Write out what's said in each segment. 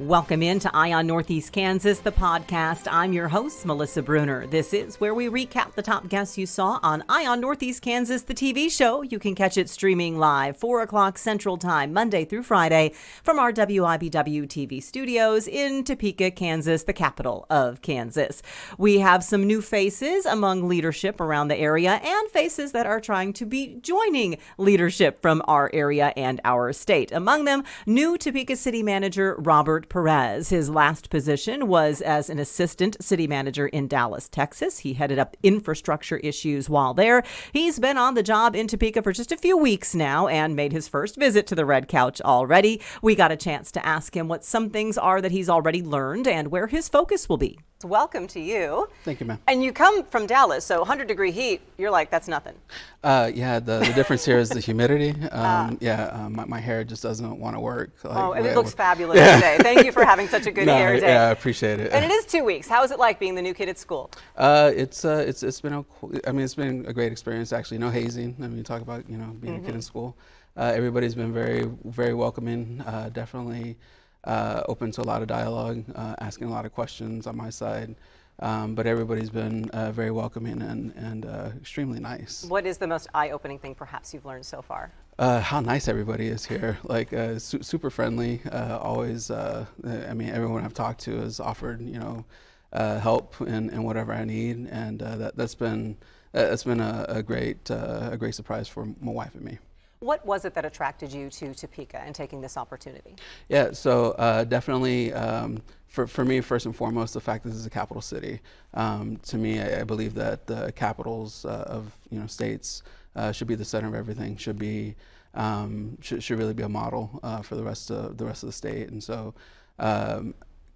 Welcome in to Eye on Northeast Kansas, the podcast. I'm your host, Melissa Bruner. This is where we recap the top guests you saw on Eye on Northeast Kansas, the TV show. You can catch it streaming live, 4 o'clock Central Time, Monday through Friday, from our WIBW TV studios in Topeka, Kansas, the capital of Kansas. We have some new faces among leadership around the area and faces that are trying to be joining leadership from our area and our state. Among them, new Topeka City Manager Robert Perez. His last position was as an assistant city manager in Dallas, Texas. He headed up infrastructure issues while there. He's been on the job in Topeka for just a few weeks now and made his first visit to the Red Couch already. We got a chance to ask him what some things are that he's already learned and where his focus will be. Welcome to you. Thank you, ma'am. And you come from Dallas, so 100-degree heat, you're like, that's nothing. Yeah, the difference here is the humidity. My hair just doesn't want to work. And it looks fabulous today. Thank you for having such a good hair day. Yeah, I appreciate it. And it is 2 weeks. How is it like being the new kid at school? It's been it's been a great experience actually. No hazing. I mean, you talk about being a kid in school. Everybody's been very, very welcoming. Definitely. Open to a lot of dialogue, asking a lot of questions on my side, but everybody's been very welcoming and extremely nice. What is the most eye-opening thing perhaps you've learned so far? How nice everybody is here, like super friendly, always, everyone I've talked to has offered, help in whatever I need, and that's been a great surprise for my wife and me. What was it that attracted you to Topeka and taking this opportunity? Yeah, so definitely for me, first and foremost, the fact that this is a capital city. To me, I believe that the capitals of states should be the center of everything. Should really be a model for the rest of the state. And so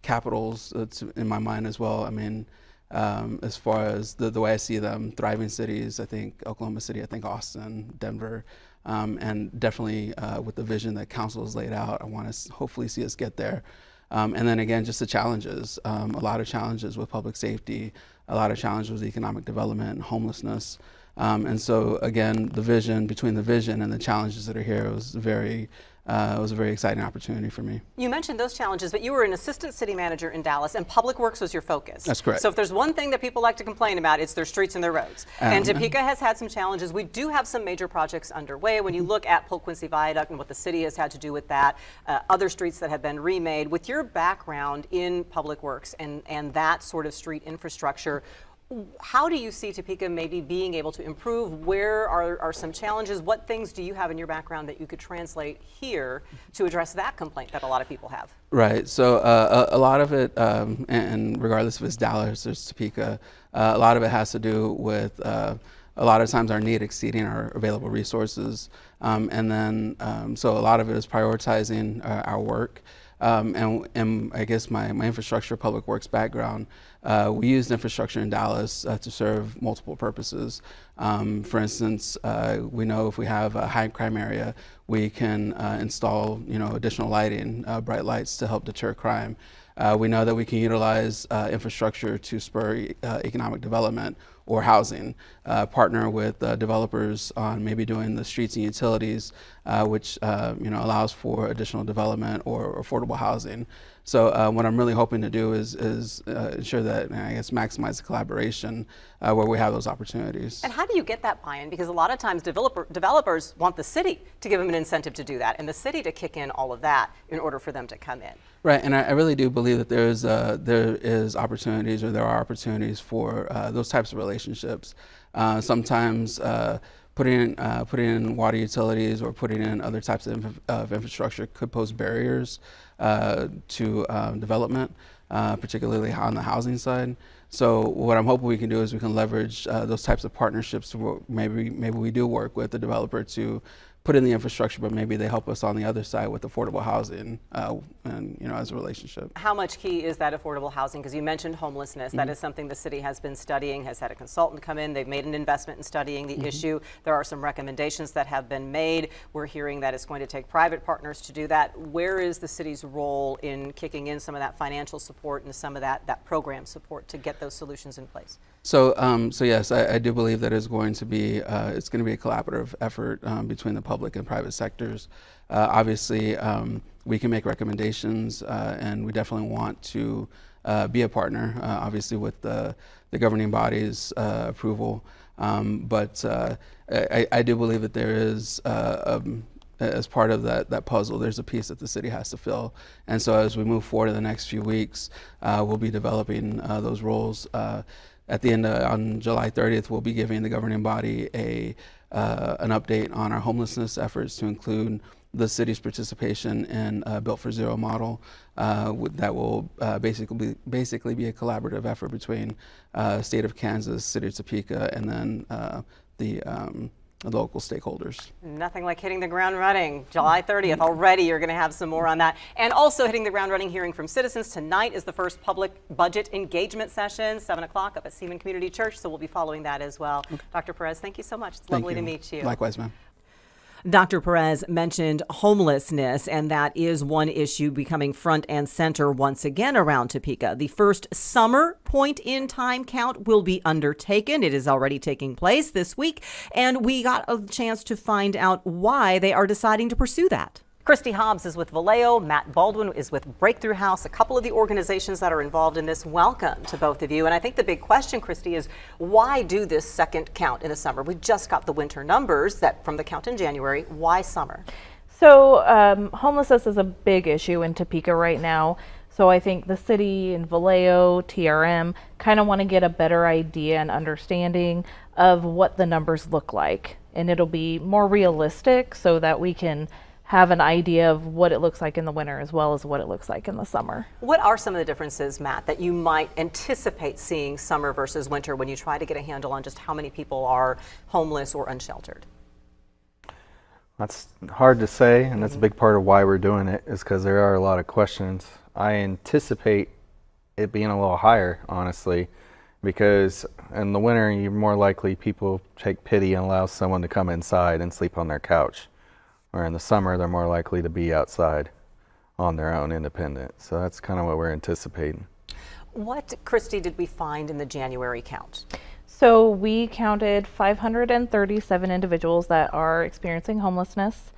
capitals, it's in my mind as well. I mean, as far as the way I see them, thriving cities, I think Oklahoma City, I think Austin, Denver. And definitely with the vision that council has laid out, I want to hopefully see us get there. And then again, just the challenges, a lot of challenges with public safety, a lot of challenges with economic development and homelessness. And so again, between the vision and the challenges that are here was a very exciting opportunity for me. You mentioned those challenges, but you were an assistant city manager in Dallas, and public works was your focus. That's correct. So if there's one thing that people like to complain about, it's their streets and their roads. And Topeka has had some challenges. We do have some major projects underway. When you look at Polk Quincy Viaduct and what the city has had to do with that, other streets that have been remade, with your background in public works and that sort of street infrastructure, how do you see Topeka maybe being able to improve? Where are some challenges? What things do you have in your background that you could translate here to address that complaint that a lot of people have? Right. So a lot of it, and regardless if it's Dallas or Topeka, a lot of it has to do with a lot of times our need exceeding our available resources. And then, so a lot of it is prioritizing our work. And I guess my infrastructure public works background, we used infrastructure in Dallas to serve multiple purposes. For instance, we know if we have a high crime area, we can install additional lighting, bright lights to help deter crime. We know that we can utilize infrastructure to spur economic development or housing, partner with developers on maybe doing the streets and utilities, which allows for additional development or affordable housing. So what I'm really hoping to do is ensure that, I guess, maximize the collaboration where we have those opportunities. And how do you get that buy-in? Because a lot of times developers want the city to give them an incentive to do that and the city to kick in all of that in order for them to come in. Right, and I really do believe that there are opportunities for those types of relationships. Sometimes putting in water utilities or putting in other types of infrastructure could pose barriers to development, particularly on the housing side. So what I'm hoping we can do is we can leverage those types of partnerships. Maybe we do work with the developer to put in the infrastructure, but maybe they help us on the other side with affordable housing, and as a relationship. How much key is that affordable housing? Because you mentioned homelessness. That is something the city has been studying, has had a consultant come in. They've made an investment in studying the issue. There are some recommendations that have been made. We're hearing that it's going to take private partners to do that. Where is the city's role in kicking in some of that financial support and some of that program support to get those solutions in place? So yes, I do believe that it's going to be a collaborative effort between the public and private sectors. Obviously, we can make recommendations, and we definitely want to be a partner, obviously with the governing body's approval. But I do believe that there is, as part of that puzzle, there's a piece that the city has to fill. And so as we move forward in the next few weeks, we'll be developing those roles. At the end, on July 30th, we'll be giving the governing body an update on our homelessness efforts, to include the city's participation in a Built for Zero model that will basically be a collaborative effort between state of Kansas, city of Topeka, and then the local stakeholders. Nothing like hitting the ground running. July 30th, already you're going to have some more on that. And also hitting the ground running, hearing from citizens. Tonight is the first public budget engagement session, 7 o'clock up at Seaman Community Church, so we'll be following that as well. Okay. Dr. Perez, thank you so much. It's lovely to meet you. Likewise, ma'am. Dr. Perez mentioned homelessness, and that is one issue becoming front and center once again around Topeka. The first summer point-in-time count will be undertaken. It is already taking place this week, and we got a chance to find out why they are deciding to pursue that. Christy Hobbs is with Vallejo. Matt Baldwin is with Breakthrough House, a couple of the organizations that are involved in this. Welcome to both of you. And I think the big question, Christy, is why do this second count in the summer? We just got the winter numbers from the count in January. Why summer? So homelessness is a big issue in Topeka right now. So I think the city and Vallejo, TRM, kind of want to get a better idea and understanding of what the numbers look like. And it'll be more realistic so that we can have an idea of what it looks like in the winter as well as what it looks like in the summer. What are some of the differences, Matt, that you might anticipate seeing summer versus winter when you try to get a handle on just how many people are homeless or unsheltered? That's hard to say, and that's a big part of why we're doing it, is because there are a lot of questions. I anticipate it being a little higher, honestly, because in the winter you're more likely people take pity and allow someone to come inside and sleep on their couch. Or in the summer, they're more likely to be outside on their own, independent. So that's kind of what we're anticipating. What, Christy, did we find in the January count? So we counted 537 individuals that are experiencing homelessness,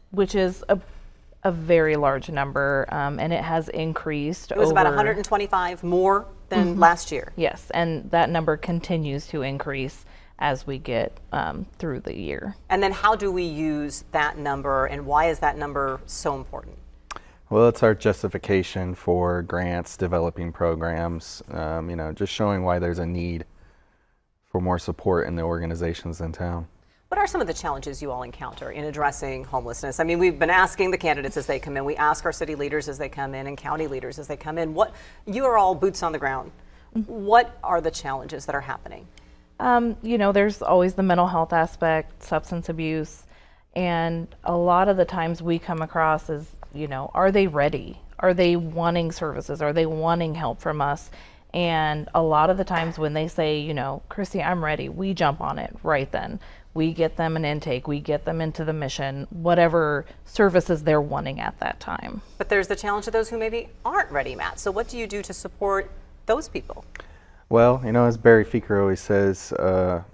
which is a very large number, and it has increased. It was about 125 more than last year. Yes, and that number continues to increase as we get through the year. And then how do we use that number, and why is that number so important? Well, it's our justification for grants, developing programs, just showing why there's a need for more support in the organizations in town. What are some of the challenges you all encounter in addressing homelessness? I mean, we've been asking the candidates as they come in. We ask our city leaders as they come in and county leaders as they come in. You are all boots on the ground. What are the challenges that are happening? There's always the mental health aspect, substance abuse, and a lot of the times we come across is, are they ready? Are they wanting services? Are they wanting help from us? And a lot of the times when they say, Christy, I'm ready, we jump on it right then. We get them an intake, we get them into the mission, whatever services they're wanting at that time. But there's the challenge of those who maybe aren't ready, Matt. So what do you do to support those people? Well, as Barry Feaker always says,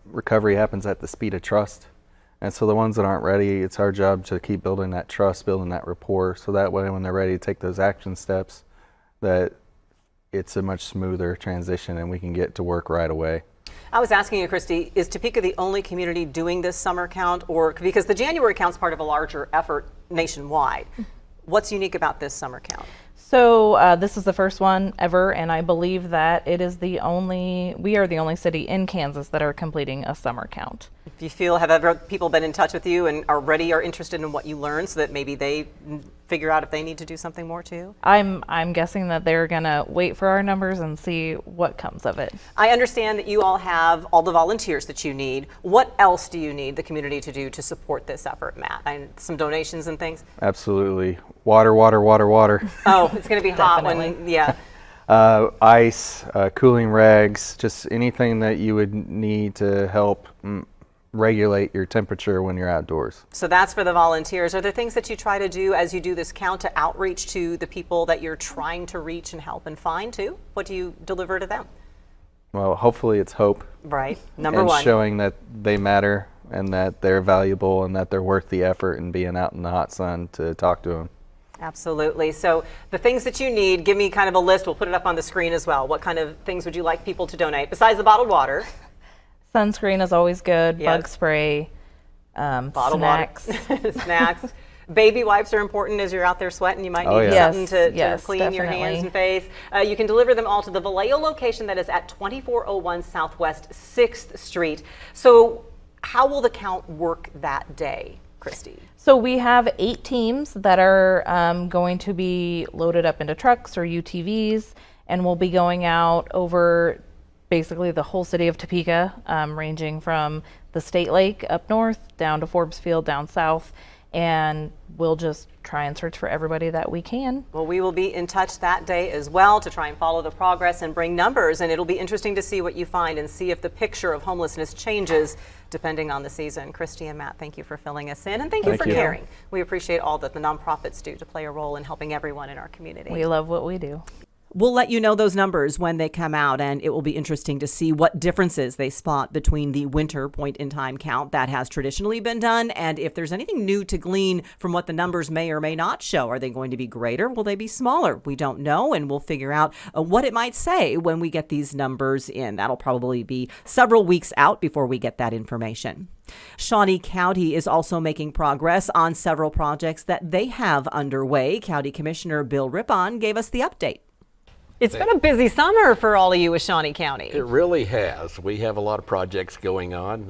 recovery happens at the speed of trust. And so the ones that aren't ready, it's our job to keep building that trust, building that rapport, so that way when they're ready to take those action steps, that it's a much smoother transition and we can get to work right away. I was asking you, Christy, is Topeka the only community doing this summer count, or because the January count's part of a larger effort nationwide? What's unique about this summer count? So this is the first one ever, and I believe that we are the only city in Kansas that are completing a summer count. Do you feel, have ever people been in touch with you and are interested in what you learned so that maybe they figure out if they need to do something more too? I'm guessing that they're gonna wait for our numbers and see what comes of it. I understand that you all have all the volunteers that you need. What else do you need the community to do to support this effort, Matt? And some donations and things? Absolutely. Water, water, water, water. Oh, it's gonna be hot when, yeah. Ice, cooling rags, just anything that you would need to help regulate your temperature when you're outdoors. So that's for the volunteers. Are there things that you try to do as you do this count to outreach to the people that you're trying to reach and help and find too? What do you deliver to them? Well, hopefully it's hope. Right. Number and one. showing that they matter and that they're valuable and that they're worth the effort and being out in the hot sun to talk to them. Absolutely. So the things that you need, give me kind of a list. We'll put it up on the screen as well. What kind of things would you like people to donate besides the bottled water? Sunscreen is always good. Yes. Bug spray, Bottled snacks. water. Snacks. Baby wipes are important as you're out there sweating. You might need Oh, yeah. something to Yes, clean your definitely. hands and face. You can deliver them all to the Vallejo location that is at 2401 Southwest 6th Street. So how will the count work that day, Christy? So we have 8 teams that are going to be loaded up into trucks or UTVs, and we'll be going out over basically the whole city of Topeka, ranging from the State Lake up north down to Forbes Field down south, and we'll just try and search for everybody that we can. Well, we will be in touch that day as well to try and follow the progress and bring numbers, and it'll be interesting to see what you find and see if the picture of homelessness changes depending on the season. Christy and Matt, thank you for filling us in, and thank you for caring. We appreciate all that the nonprofits do to play a role in helping everyone in our community. We love what we do. We'll let you know those numbers when they come out, and it will be interesting to see what differences they spot between the winter point-in-time count that has traditionally been done, and if there's anything new to glean from what the numbers may or may not show. Are they going to be greater? Will they be smaller? We don't know, and we'll figure out what it might say when we get these numbers in. That'll probably be several weeks out before we get that information. Shawnee County is also making progress on several projects that they have underway. County Commissioner Bill Riphahn gave us the update. It's been a busy summer for all of you with Shawnee County. It really has. We have a lot of projects going on.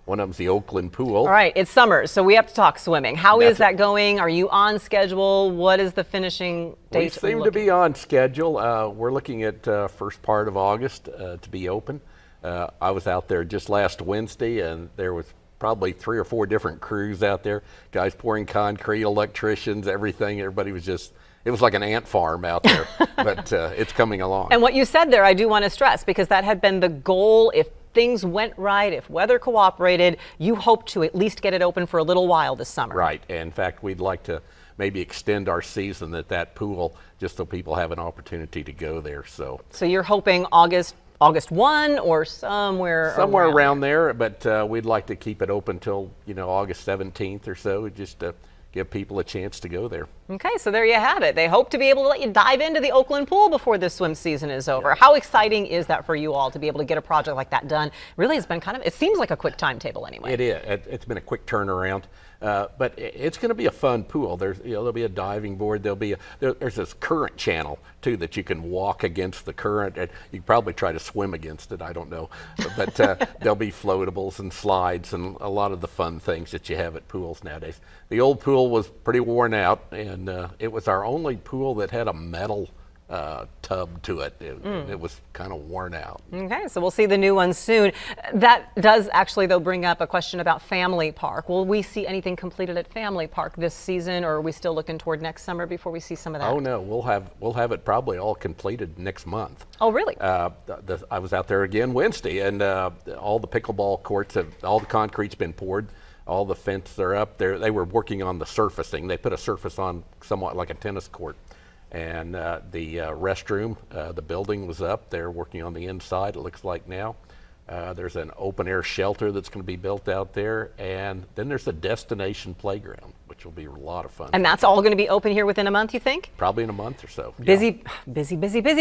One of them's the Oakland Pool. All right, it's summer, so we have to talk swimming. How is that going? Are you on schedule? What is the finishing date? We seem to be on schedule. We're looking at first part of August to be open. I was out there just last Wednesday, and there was probably 3 or 4 different crews out there. Guys pouring concrete, electricians, everything. Everybody was just... It was like an ant farm out there, but it's coming along. And what you said there, I do want to stress, because that had been the goal. If things went right, if weather cooperated, you hope to at least get it open for a little while this summer. Right. In fact, we'd like to maybe extend our season at that pool just so people have an opportunity to go there. So you're hoping August 1 or somewhere around there, but we'd like to keep it open till August 17th or so, just to give people a chance to go there. Okay, so there you have it. They hope to be able to let you dive into the Oakland Pool before the swim season is over. How exciting is that for you all to be able to get a project like that done? Really, it's been it seems like a quick timetable anyway. It is. It's been a quick turnaround, but it's going to be a fun pool. There'll be a diving board. There's this current channel too that you can walk against the current. And you can probably try to swim against it. I don't know, but there'll be floatables and slides and a lot of the fun things that you have at pools nowadays. The old pool was pretty worn out, and it was our only pool that had a metal tub to it. It was kind of worn out. Okay, so we'll see the new one soon. That does actually, though, bring up a question about Family Park. Will we see anything completed at Family Park this season, or are we still looking toward next summer before we see some of that? Oh no, we'll have it probably all completed next month. Oh really? I was out there again Wednesday, and all the pickleball courts all the concrete's been poured. All the fences are up there. They were working on the surfacing. They put a surface on somewhat like a tennis court. And the restroom, the building was up. They're working on the inside, it looks like now. There's an open air shelter that's going to be built out there. And then there's a destination playground, which will be a lot of fun. And that's all going to be open here within a month, you think? Probably in a month or so. Busy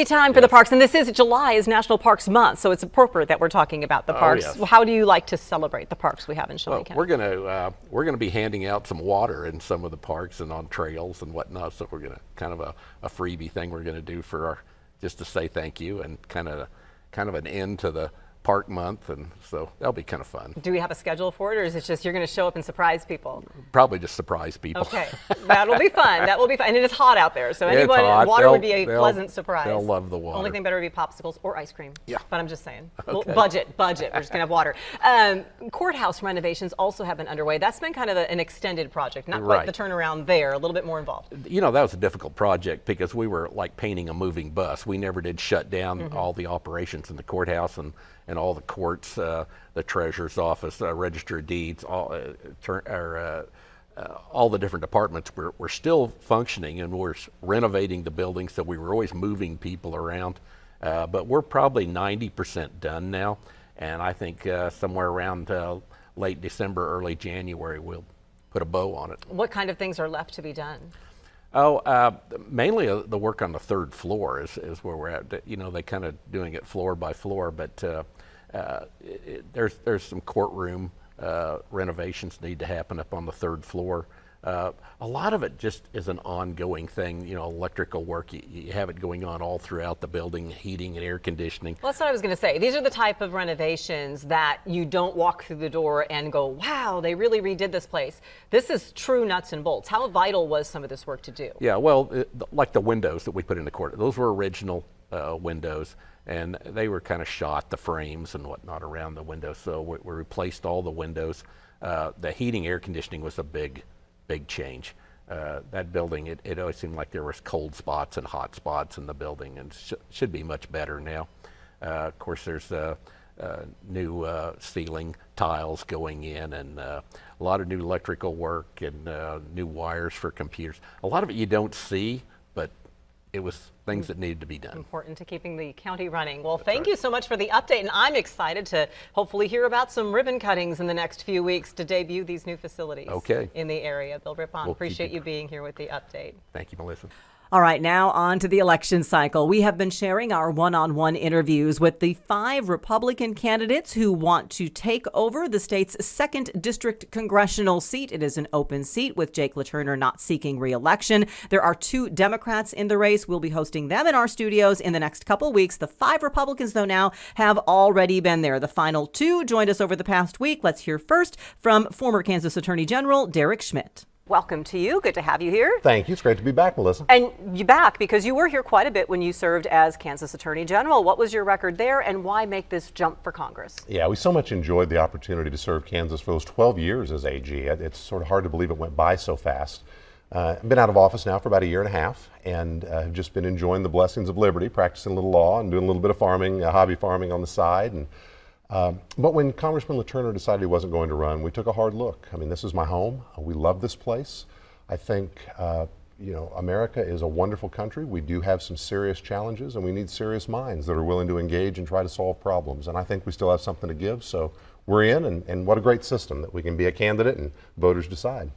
time for the parks. And July is National Parks Month, so it's appropriate that we're talking about the parks. Yes. Well, how do you like to celebrate the parks we have in Shawnee County? We're gonna be handing out some water in some of the parks and on trails and whatnot. So we're gonna kind of a freebie thing we're gonna do just to say thank you and kind of an end to the park month, and so that'll be kind of fun. Do we have a schedule for it, or is it just you're going to show up and surprise people? Probably just surprise people. Okay, that'll be fun. That will be fun, and it is hot out there, so water would be a pleasant surprise. They'll love the water. Only thing better would be popsicles or ice cream. Yeah. But I'm just saying, Okay. budget. We're just going to have water. Courthouse renovations also have been underway. That's been kind of an extended project, not quite Right. the turnaround there. A little bit more involved. That was a difficult project because we were like painting a moving bus. We never did shut down all the operations in the courthouse and all the courts, the treasurer's office, register of deeds, all the different departments were still functioning, and we're renovating the building, so we were always moving people around. but we're probably 90% done now, and I think somewhere around late December, early January, we'll put a bow on it. What kind of things are left to be done? Oh, mainly the work on the third floor is where we're at. You know, they kind of doing it floor by floor, but there's some courtroom renovations need to happen up on the third floor. A lot of it just is an ongoing thing, you know, electrical work. You have it going on all throughout the building, heating and air conditioning. Well, that's what I was going to say. These are the type of renovations that you don't walk through the door and go, wow, they really redid this place. This is true nuts and bolts. How vital was some of this work to do? Yeah, well, like the windows that we put in the court, those were original windows, and they were kind of shot, the frames and whatnot around the windows. So we replaced all the windows. The heating, air conditioning was a big change. That building, it always seemed like there was cold spots and hot spots in the building, and should be much better now. Of course, there's new ceiling tiles going in, and a lot of new electrical work and new wires for computers. A lot of it you don't see, but it was things that needed to be done. Important to keeping the county running. Well, thank you so much for the update, and I'm excited to hopefully hear about some ribbon cuttings in the next few weeks to debut these new facilities in the area. Bill Riphahn, appreciate you being here with the update. Thank you, Melissa. All right, now on to the election cycle. We have been sharing our one-on-one interviews with the 5 Republican candidates who want to take over the state's 2nd District Congressional seat. It is an open seat with Jake LaTurner not seeking re-election. There are 2 Democrats in the race. We'll be hosting them in our studios in the next couple weeks. The 5 Republicans, though, now have already been there. The final 2 joined us over the past week. Let's hear first from former Kansas Attorney General Derek Schmidt. Welcome to you. Good to have you here. Thank you. It's great to be back, Melissa. And you back because you were here quite a bit when you served as Kansas Attorney General. What was your record there, and why make this jump for Congress? Yeah, we so much enjoyed the opportunity to serve Kansas for those 12 years as AG. It's sort of hard to believe it went by so fast. I've been out of office now for about a year and a half, and have just been enjoying the blessings of liberty, practicing a little law and doing a little bit of farming, hobby farming on the side. And but when Congressman LaTurner decided he wasn't going to run, we took a hard look. I mean, this is my home. We love this place. I think, you know, America is a wonderful country. We do have some serious challenges, and we need serious minds that are willing to engage and try to solve problems. And I think we still have something to give. So we're in, and what a great system that we can be a candidate and voters decide.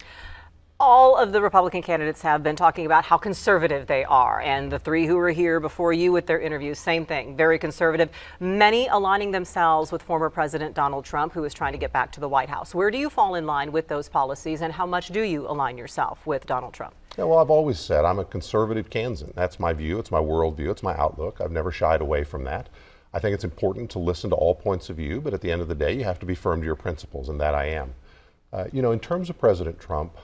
All of the Republican candidates have been talking about how conservative they are, and the 3 who were here before you with their interviews, same thing, very conservative. Many aligning themselves with former President Donald Trump, who is trying to get back to the White House. Where do you fall in line with those policies, and how much do you align yourself with Donald Trump? Yeah, well, I've always said I'm a conservative Kansan. That's my view, it's my worldview, it's my outlook. I've never shied away from that. I think it's important to listen to all points of view, but at the end of the day, you have to be firm to your principles, and that I am. You know, in terms of President Trump,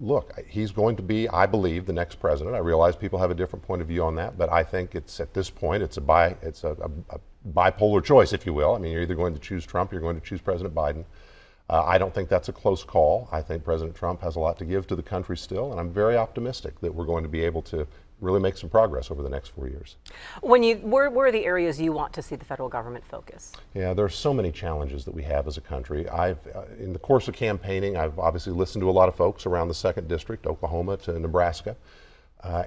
look, he's going to be, I believe, the next president. I realize people have a different point of view on that, but I think it's, at this point, it's a bipolar choice, if you will. I mean, you're either going to choose Trump or you're going to choose President Biden. I don't think that's a close call. I think President Trump has a lot to give to the country still, and I'm very optimistic that we're going to be able to really make some progress over the next 4 years. Where are the areas you want to see the federal government focus? Yeah, there are so many challenges that we have as a country. In the course of campaigning, I've obviously listened to a lot of folks around the 2nd District, Oklahoma to Nebraska,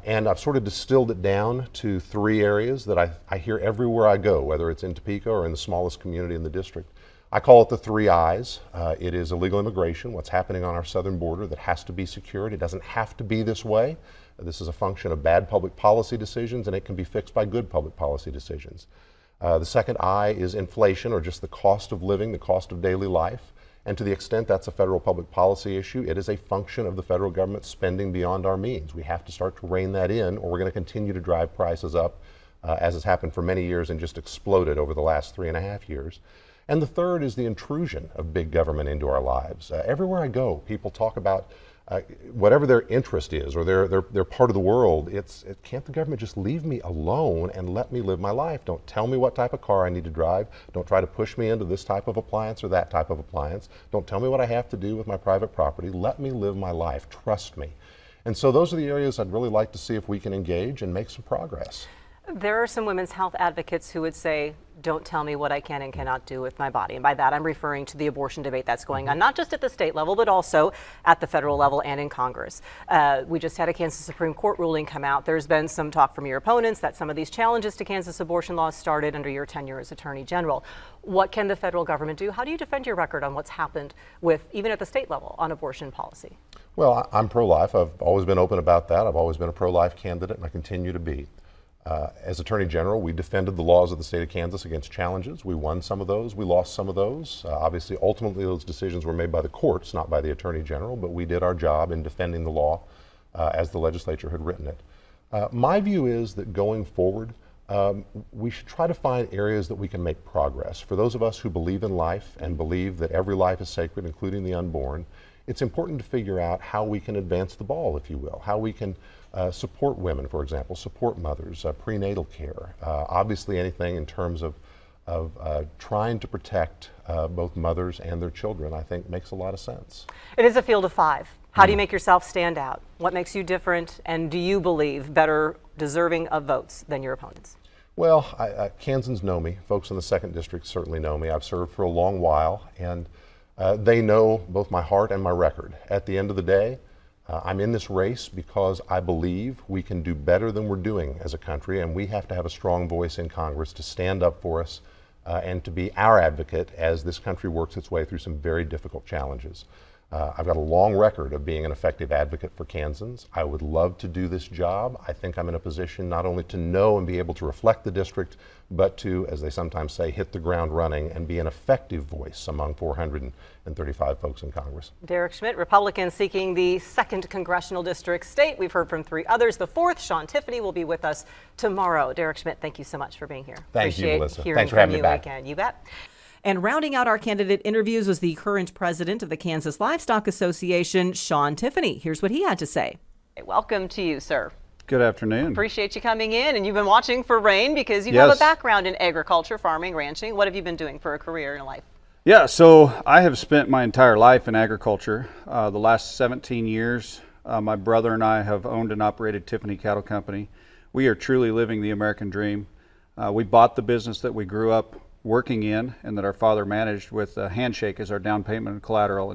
and I've sort of distilled it down to 3 areas that I hear everywhere I go, whether it's in Topeka or in the smallest community in the district. I call it the 3 I's. It is illegal immigration, what's happening on our southern border that has to be secured. It doesn't have to be this way. This is a function of bad public policy decisions, and it can be fixed by good public policy decisions. The second I is inflation, or just the cost of living, the cost of daily life. And to the extent that's a federal public policy issue, it is a function of the federal government spending beyond our means. We have to start to rein that in, or we're going to continue to drive prices up, as has happened for many years and just exploded over the last 3.5 years. And the third is the intrusion of big government into our lives. Everywhere I go, people talk about whatever their interest is, or their part of the world. Can't the government just leave me alone and let me live my life? Don't tell me what type of car I need to drive. Don't try to push me into this type of appliance or that type of appliance. Don't tell me what I have to do with my private property. Let me live my life. Trust me. And so those are the areas I'd really like to see if we can engage and make some progress. There are some women's health advocates who would say, don't tell me what I can and cannot do with my body. And by that, I'm referring to the abortion debate that's going on, not just at the state level, but also at the federal level and in Congress. We just had a Kansas Supreme Court ruling come out. There's been some talk from your opponents that some of these challenges to Kansas abortion laws started under your tenure as Attorney General. What can the federal government do? How do you defend your record on what's happened with, even at the state level, on abortion policy? Well, I'm pro-life. I've always been open about that. I've always been a pro-life candidate, and I continue to be. As Attorney General, we defended the laws of the state of Kansas against challenges. We won some of those. We lost some of those. Obviously, ultimately, those decisions were made by the courts, not by the Attorney General, but we did our job in defending the law as the legislature had written it. My view is that going forward, we should try to find areas that we can make progress. For those of us who believe in life and believe that every life is sacred, including the unborn, it's important to figure out how we can advance the ball, if you will, how we can support women, for example, support mothers, prenatal care, obviously anything in terms of trying to protect both mothers and their children, I think makes a lot of sense. It is a field of five. How do you make yourself stand out? What makes you different, and do you believe better deserving of votes than your opponents? Well, Kansans know me. Folks in the 2nd District certainly know me. I've served for a long while, and they know both my heart and my record. At the end of the day, I'm in this race because I believe we can do better than we're doing as a country, and we have to have a strong voice in Congress to stand up for us and to be our advocate as this country works its way through some very difficult challenges. I've got a long record of being an effective advocate for Kansans. I would love to do this job. I think I'm in a position not only to know and be able to reflect the district, but to, as they sometimes say, hit the ground running and be an effective voice among 435 folks in Congress. Derek Schmidt, Republican seeking the 2nd Congressional District state. We've heard from 3 others. The 4th, Shawn Tiffany, will be with us tomorrow. Derek Schmidt, thank you so much for being here. Thank you, Melissa. Hearing Thanks for from having me you back. again. You bet. And rounding out our candidate interviews was the current president of the Kansas Livestock Association, Shawn Tiffany. Here's what he had to say. Welcome to you, sir. Good afternoon. Appreciate you coming in, and you've been watching for rain because you have a background in agriculture, farming, ranching. What have you been doing for a career in life? Yeah, so I have spent my entire life in agriculture. The last 17 years, my brother and I have owned and operated Tiffany Cattle Company. We are truly living the American dream. We bought the business that we grew up working in and that our father managed with a handshake as our down payment and collateral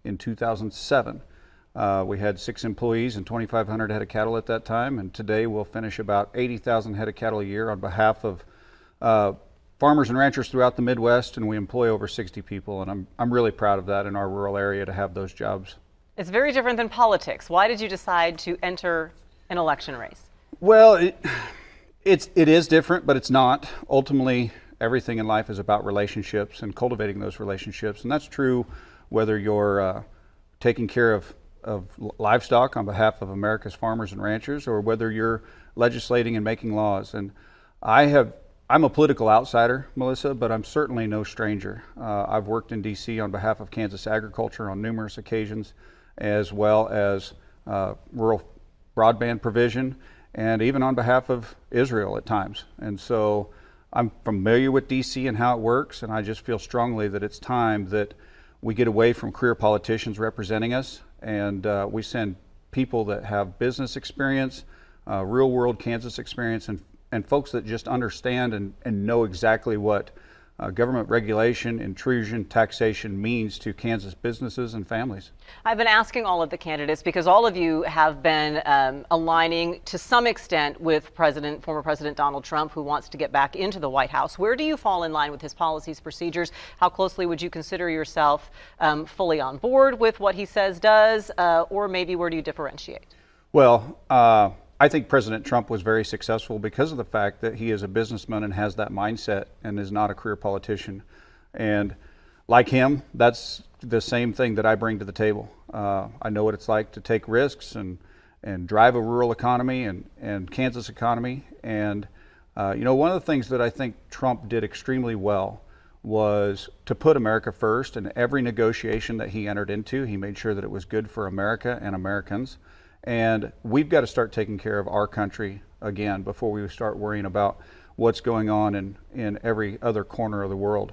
in 2007. We had 6 employees and 2,500 head of cattle at that time, and today we'll finish about 80,000 head of cattle a year on behalf of farmers and ranchers throughout the Midwest, and we employ over 60 people, and I'm really proud of that in our rural area to have those jobs. It's very different than politics. Why did you decide to enter an election race? Well, it is different, but it's not. Ultimately, everything in life is about relationships and cultivating those relationships, and that's true whether you're taking care of livestock on behalf of America's farmers and ranchers, or whether you're legislating and making laws. And I'm a political outsider, Melissa, but I'm certainly no stranger. I've worked in D.C. on behalf of Kansas agriculture on numerous occasions, as well as rural broadband provision, and even on behalf of Israel at times. And so I'm familiar with D.C. and how it works, and I just feel strongly that it's time that we get away from career politicians representing us, and we send people that have business experience, real world Kansas experience, and folks that just understand and know exactly what government regulation, intrusion, taxation means to Kansas businesses and families. I've been asking all of the candidates because all of you have been aligning to some extent with former President Donald Trump, who wants to get back into the White House. Where do you fall in line with his policies, procedures? How closely would you consider yourself fully on board with what he says does, or maybe where do you differentiate? Well, I think President Trump was very successful because of the fact that he is a businessman and has that mindset and is not a career politician. And like him, that's the same thing that I bring to the table. I know what it's like to take risks and drive a rural economy and Kansas economy. And one of the things that I think Trump did extremely well was to put America first. In every negotiation that he entered into, he made sure that it was good for America and Americans. And we've got to start taking care of our country again before we start worrying about what's going on in every other corner of the world.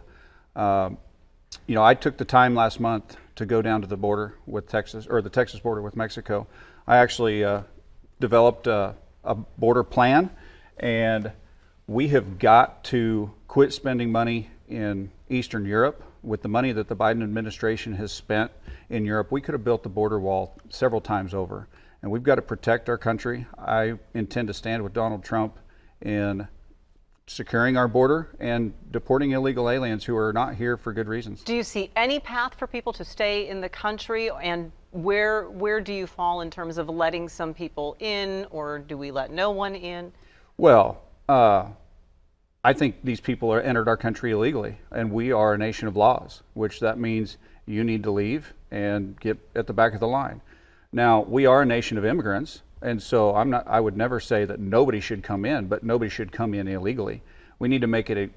I took the time last month to go down to the border with Texas, or the Texas border with Mexico. I actually developed a border plan, And we have got to quit spending money in Eastern Europe. With the money that the Biden administration has spent in Europe, we could have built the border wall several times over. And we've got to protect our country. I intend to stand with Donald Trump in securing our border and deporting illegal aliens who are not here for good reasons. Do you see any path for people to stay in the country, and where do you fall in terms of letting some people in, or do we let no one in? Well, I think these people are entered our country illegally, and we are a nation of laws, which that means you need to leave and get at the back of the line. Now, we are a nation of immigrants, and so I would never say that nobody should come in, but nobody should come in illegally. We need to make it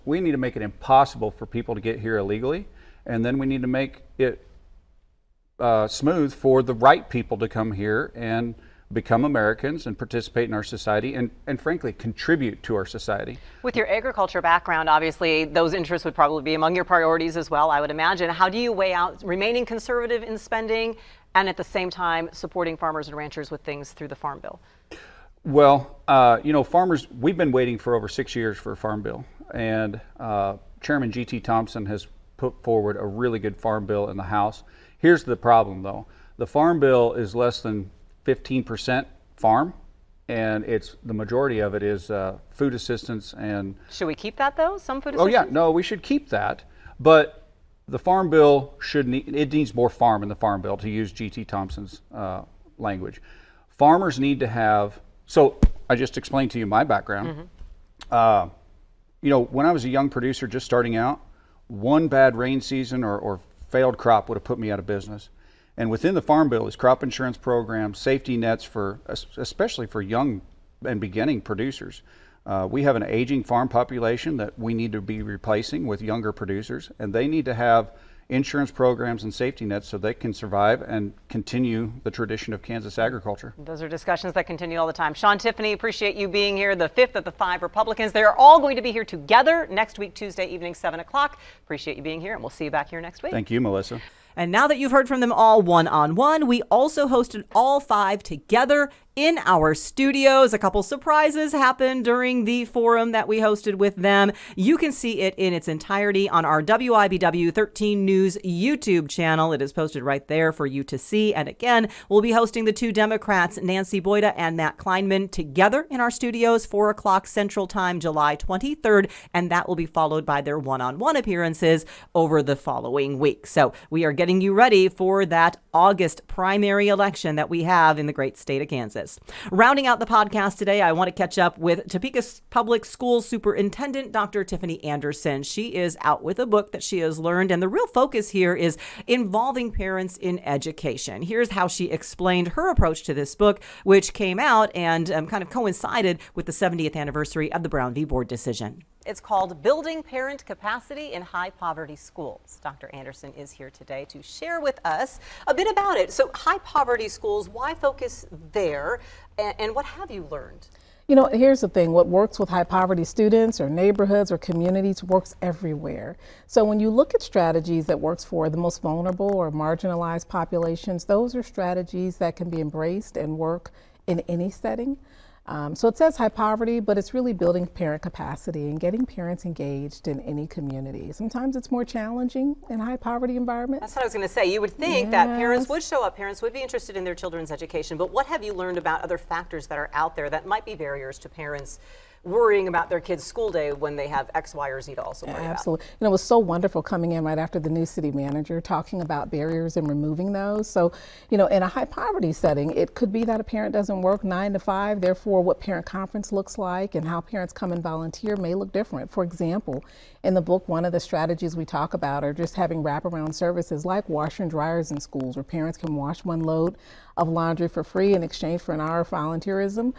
impossible for people to get here illegally, and then we need to make it smooth for the right people to come here and become Americans and participate in our society and frankly contribute to our society. With your agriculture background, obviously those interests would probably be among your priorities as well, I would imagine. How do you weigh out remaining conservative in spending and at the same time supporting farmers and ranchers with things through the Farm Bill? Well, farmers, we've been waiting for over 6 years for a Farm Bill, and Chairman G.T. Thompson has put forward a really good Farm Bill in the House. Here's the problem though. The Farm Bill is less than 15% farm, and the majority of it is food assistance. And should we keep that though? Some food assistance? Oh yeah, no, we should keep that. But the Farm Bill it needs more farm in the Farm Bill, to use G.T. Thompson's language. Farmers need to have. So I just explained to you my background. When I was a young producer just starting out, one bad rain season or failed crop would have put me out of business. And within the Farm Bill is crop insurance programs, safety nets especially for young and beginning producers. We have an aging farm population that we need to be replacing with younger producers, and they need to have insurance programs and safety nets so they can survive and continue the tradition of Kansas agriculture. Those are discussions that continue all the time. Shawn Tiffany, appreciate you being here, the fifth of the 5 Republicans. They are all going to be here together next week, Tuesday evening, 7 o'clock. Appreciate you being here, and we'll see you back here next week. Thank you, Melissa. And now that you've heard from them all one-on-one, we also hosted all 5 together in our studios. A couple surprises happened during the forum that we hosted with them. You can see it in its entirety on our WIBW 13 News YouTube channel. It is posted right there for you to see. And again, we'll be hosting the 2 Democrats, Nancy Boyda and Matt Kleinman, together in our studios, 4 o'clock Central Time, July 23rd. And that will be followed by their one-on-one appearances over the following week. So we are getting you ready for that August primary election that we have in the great state of Kansas. Rounding out the podcast today, I want to catch up with Topeka Public Schools Superintendent Dr. Tiffany Anderson. She is out with a book that she has learned, and the real focus here is involving parents in education. Here's how she explained her approach to this book, which came out and kind of coincided with the 70th anniversary of the Brown v. Board decision. It's called Building Parent Capacity in High Poverty Schools. Dr. Anderson is here today to share with us a bit about it. So high poverty schools, why focus there, and what have you learned? You know, here's the thing, what works with high poverty students or neighborhoods or communities works everywhere. So when you look at strategies that works for the most vulnerable or marginalized populations, those are strategies that can be embraced and work in any setting. So it says high poverty, but it's really building parent capacity and getting parents engaged in any community. Sometimes it's more challenging in high poverty environments. That's what I was going to say. You would think that parents would show up, parents would be interested in their children's education, but what have you learned about other factors that are out there that might be barriers to parents worrying about their kids' school day when they have X, Y, or Z to also worry Absolutely. You know, it was so wonderful coming in right after the new city manager talking about barriers and removing those. So, you know, in a high poverty setting, it could be that a parent doesn't work 9 to 5. Therefore, what parent conference looks like and how parents come and volunteer may look different. For example, in the book, one of the strategies we talk about are just having wraparound services like washer and dryers in schools where parents can wash one load of laundry for free in exchange for an hour of volunteerism.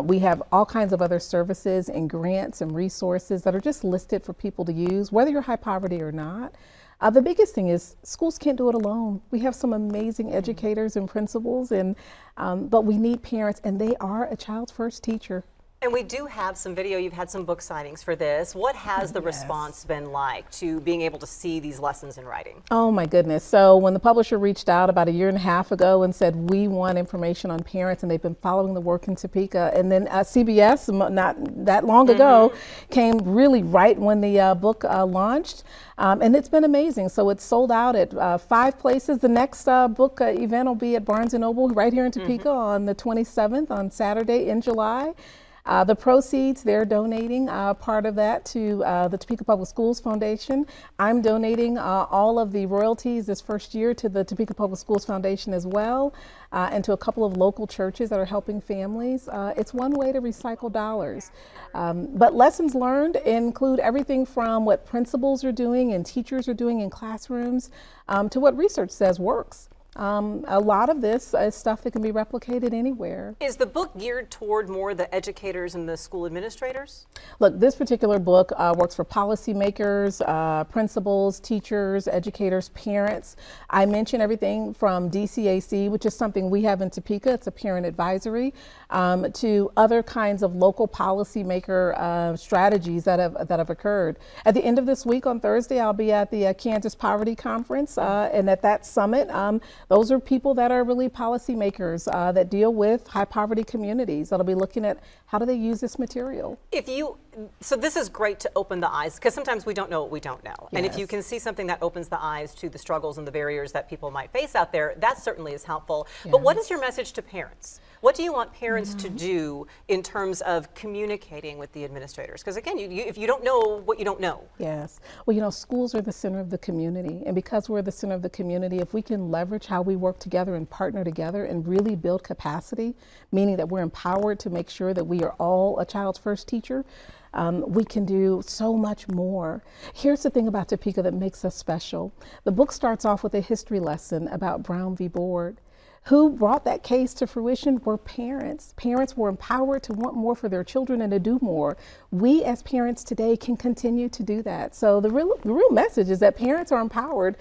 We have all kinds of other services and grants and resources that are just listed for people to use, whether you're high poverty or not. The biggest thing is schools can't do it alone. We have some amazing educators and principals, but we need parents, and they are a child's first teacher. And we do have some video. You've had some book signings for this. What has the response been like to being able to see these lessons in writing? Oh my goodness. So when the publisher reached out about 1.5 years ago and said, we want information on parents, and they've been following the work in Topeka, and then CBS, not that long ago, came really right when the book launched. And it's been amazing. So it's sold out at 5 places. The next book event will be at Barnes & Noble right here in Topeka on the 27th, on Saturday in July. The proceeds, they're donating part of that to the Topeka Public Schools Foundation. I'm donating all of the royalties this first year to the Topeka Public Schools Foundation as well, and to a couple of local churches that are helping families. It's one way to recycle dollars. But lessons learned include everything from what principals are doing and teachers are doing in classrooms to what research says works. A lot of this is stuff that can be replicated anywhere. Is the book geared toward more the educators and the school administrators? Look, this particular book works for policymakers, principals, teachers, educators, parents. I mention everything from DCAC, which is something we have in Topeka, it's a parent advisory, to other kinds of local policymaker strategies that have occurred. At the end of this week on Thursday, I'll be at the Kansas Poverty Conference, and at that summit, those are people that are really policymakers that deal with high poverty communities that'll be looking at how do they use this material. So this is great to open the eyes, because sometimes we don't know what we don't know. And if you Yes. can see something that opens the eyes to the struggles and the barriers that people might face out there, that certainly is helpful. But what is your message to parents? What do you want parents to do in terms of communicating with the administrators? Because again, if you don't know what you don't know. Yes. Well, schools are the center of the community. And because we're the center of the community, if we can leverage how we work together and partner together and really build capacity, meaning that we're empowered to make sure that we are all a child's first teacher, we can do so much more. Here's the thing about Topeka that makes us special. The book starts off with a history lesson about Brown v. Board. Who brought that case to fruition were parents. Parents were empowered to want more for their children and to do more. We as parents today can continue to do that. So the real message is that parents are empowered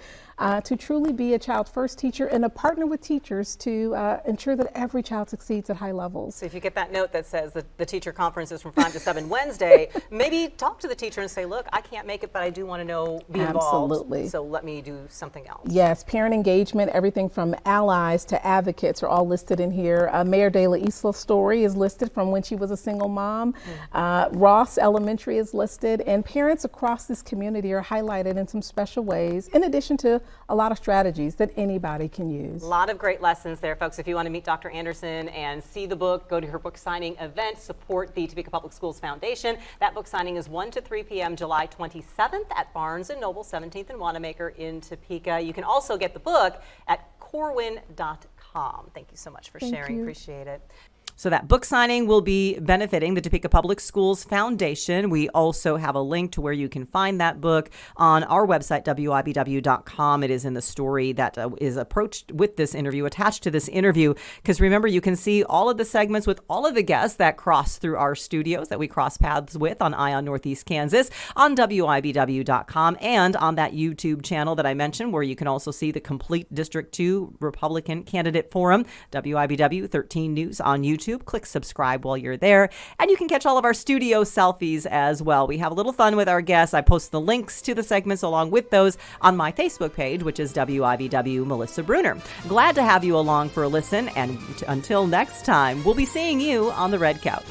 to truly be a child's first teacher and to partner with teachers to ensure that every child succeeds at high levels. So if you get that note that says that the teacher conference is from 5 to 7 Wednesday, maybe talk to the teacher and say, look, I can't make it, but I do want to be involved. Absolutely. So let me do something else. Yes, parent engagement, everything from allies to advocates are all listed in here. Mayor De La Isla's story is listed from when she was a single mom. Ross Elementary is listed, and parents across this community are highlighted in some special ways, in addition to a lot of strategies that anybody can use. A lot of great lessons there, folks. If you want to meet Dr. Anderson and see the book, go to her book signing event, support the Topeka Public Schools Foundation. That book signing is 1 to 3 p.m. July 27th at Barnes & Noble, 17th and Wanamaker in Topeka. You can also get the book at corwin.com. Thank you so much for sharing. Appreciate it. So that book signing will be benefiting the Topeka Public Schools Foundation. We also have a link to where you can find that book on our website, WIBW.com. It is in the story that is approached with this interview, attached to this interview. Because remember, you can see all of the segments with all of the guests that cross through our studios, that we cross paths with on Eye on Northeast Kansas, on WIBW.com, and on that YouTube channel that I mentioned, where you can also see the complete District 2 Republican Candidate Forum, WIBW 13 News on YouTube. Click subscribe while you're there, and you can catch all of our studio selfies as well. We have a little fun with our guests. I post the links to the segments along with those on my Facebook page, which is WIBW Melissa Bruner. Glad to have you along for a listen, and until next time, we'll be seeing you on the Red Couch.